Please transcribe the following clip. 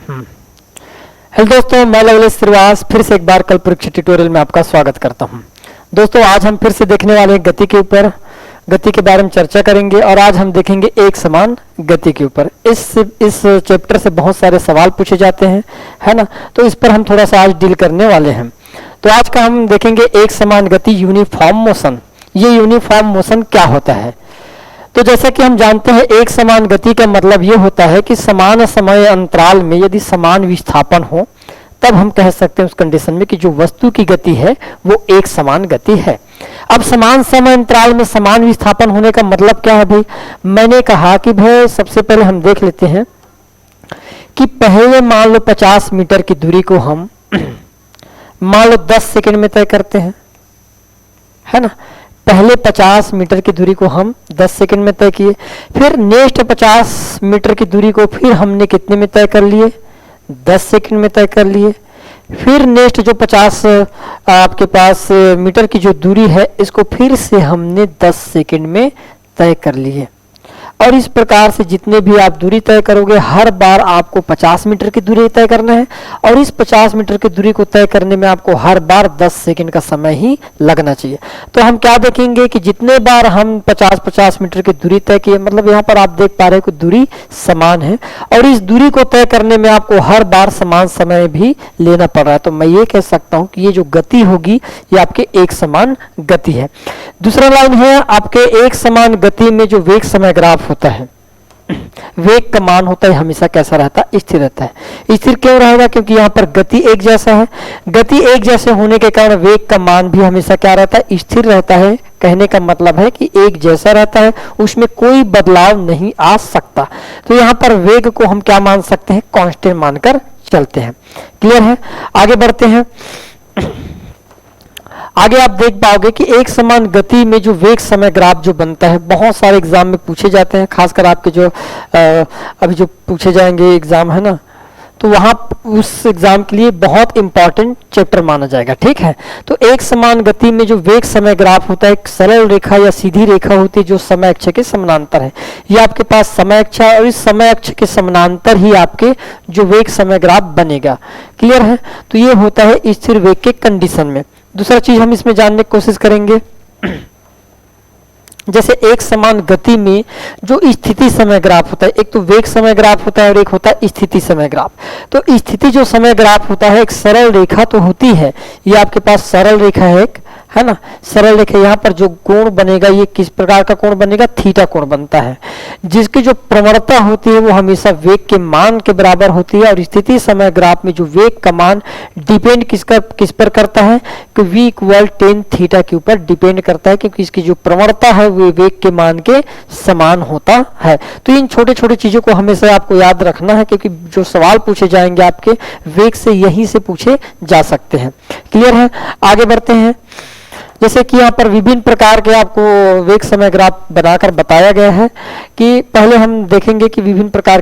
हम्म। Hello दोस्तों, मैं लवलेश श्रीवास फिर से एक बार कल परीक्षा ट्यूटोरियल में आपका स्वागत करता हूं। दोस्तों, आज हम फिर से देखने वाले हैं गति के ऊपर, गति के बारे में चर्चा करेंगे और आज हम देखेंगे एक समान गति के ऊपर। इस चैप्टर से बहुत सारे सवाल पूछे जाते हैं, है ना। तो इस पर हम थोड़ा सा आज डील करने वाले हैं। तो आज का हम देखेंगे एक समान गति, यूनिफॉर्म मोशन। ये यूनिफॉर्म मोशन क्या होता है? तो जैसा कि हम जानते हैं, एक समान गति का मतलब ये होता है कि समान समय अंतराल में यदि समान विस्थापन हो तब हम कह सकते हैं उस कंडीशन में कि जो वस्तु की गति है वो एक समान गति है। अब समान समय अंतराल में समान विस्थापन होने का मतलब क्या है भाई? मैंने कहा कि भाई सबसे पहले हम देख लेते हैं कि पहले मान लो 50 मीटर की दूरी को हम मान लो 10 सेकंड में तय करते हैं, है ना। पहले 50 मीटर की दूरी को हम 10 सेकंड में तय किए, फिर नेक्स्ट 50 मीटर की दूरी को फिर हमने कितने में तय कर लिए? 10 सेकंड में तय कर लिए। फिर नेक्स्ट जो 50 आपके पास मीटर की जो दूरी है इसको फिर से हमने 10 सेकंड में तय कर लिए। और इस प्रकार से जितने भी आप दूरी तय करोगे हर बार आपको 50 मीटर की दूरी तय करना है और इस 50 मीटर की दूरी को तय करने में आपको हर बार 10 सेकंड का समय ही लगना चाहिए। तो हम क्या देखेंगे कि जितने बार हम 50-50 मीटर की दूरी तय किए, मतलब यहाँ पर आप देख पा रहे हैं कि दूरी समान है और इस दूरी को तय करने में आपको हर बार समान समय भी लेना पड़ रहा है। तो मैं ये कह सकता हूँ कि ये जो गति होगी ये आपके एक समान गति है। दूसरा लाइन है आपके एक समान गति में जो वेग समय ग्राफ होता है, वेग का मान होता है हमेशा कैसा रहता है? स्थिर रहता है। स्थिर क्यों रहेगा? क्योंकि यहाँ पर गति एक जैसा है। गति एक जैसे होने के कारण वेग का मान भी हमेशा क्या रहता है? स्थिर रहता है। कहने का मतलब है कि एक जैसा रहता है, उसमें कोई बदलाव नहीं आ सकता। तो यहाँ पर वेग को हम क्या मान सकते हैं? कांस्टेंट मानकर चलते हैं। क्लियर है? आगे बढ़ते हैं। आगे आप देख पाओगे कि एक समान गति में जो वेग समय ग्राफ जो बनता है, बहुत सारे एग्जाम में पूछे जाते हैं, खासकर आपके जो अभी जो पूछे जाएंगे एग्जाम है ना, तो वहां उस एग्जाम के लिए बहुत इंपॉर्टेंट चैप्टर माना जाएगा। ठीक है, तो एक समान गति में जो वेग समय ग्राफ होता है, एक सरल रेखा या सीधी रेखा होती है जो समय अक्ष के समानांतर है। ये आपके पास समय अक्ष है और इस समय अक्ष के समानांतर ही आपके जो वेग समय ग्राफ बनेगा। क्लियर है? तो ये होता है स्थिर वेग के कंडीशन में। दूसरा चीज हम इसमें जानने की कोशिश करेंगे, जैसे एक समान गति में जो स्थिति समय ग्राफ होता है, एक तो वेग समय ग्राफ होता है और एक होता है स्थिति समय ग्राफ। तो स्थिति जो समय ग्राफ होता है, एक सरल रेखा तो होती है, ये आपके पास सरल रेखा है एक, है ना, सरल रेखा। यहाँ पर जो कोण बनेगा ये किस प्रकार का कोण बनेगा? थीटा कोण बनता है, जिसकी जो प्रवणता होती है वो हमेशा वेग के मान के बराबर होती है। और स्थिति समय ग्राफ में जो वेग का मान डिपेंड किस पर करता है? कि v इक्वल tan थीटा के ऊपर डिपेंड करता है, क्योंकि इसकी जो प्रवणता है वो वेग के मान के समान होता है। तो इन छोटे छोटे चीजों को हमेशा आपको याद रखना है, क्योंकि जो सवाल पूछे जाएंगे आपके वेग से यहीं से पूछे जा सकते हैं। क्लियर है? आगे बढ़ते हैं। जैसे कि यहाँ पर विभिन्न प्रकार के आपको वेग समय ग्राफ बनाकर बताया गया है कि पहले हम देखेंगे कि विभिन्न प्रकार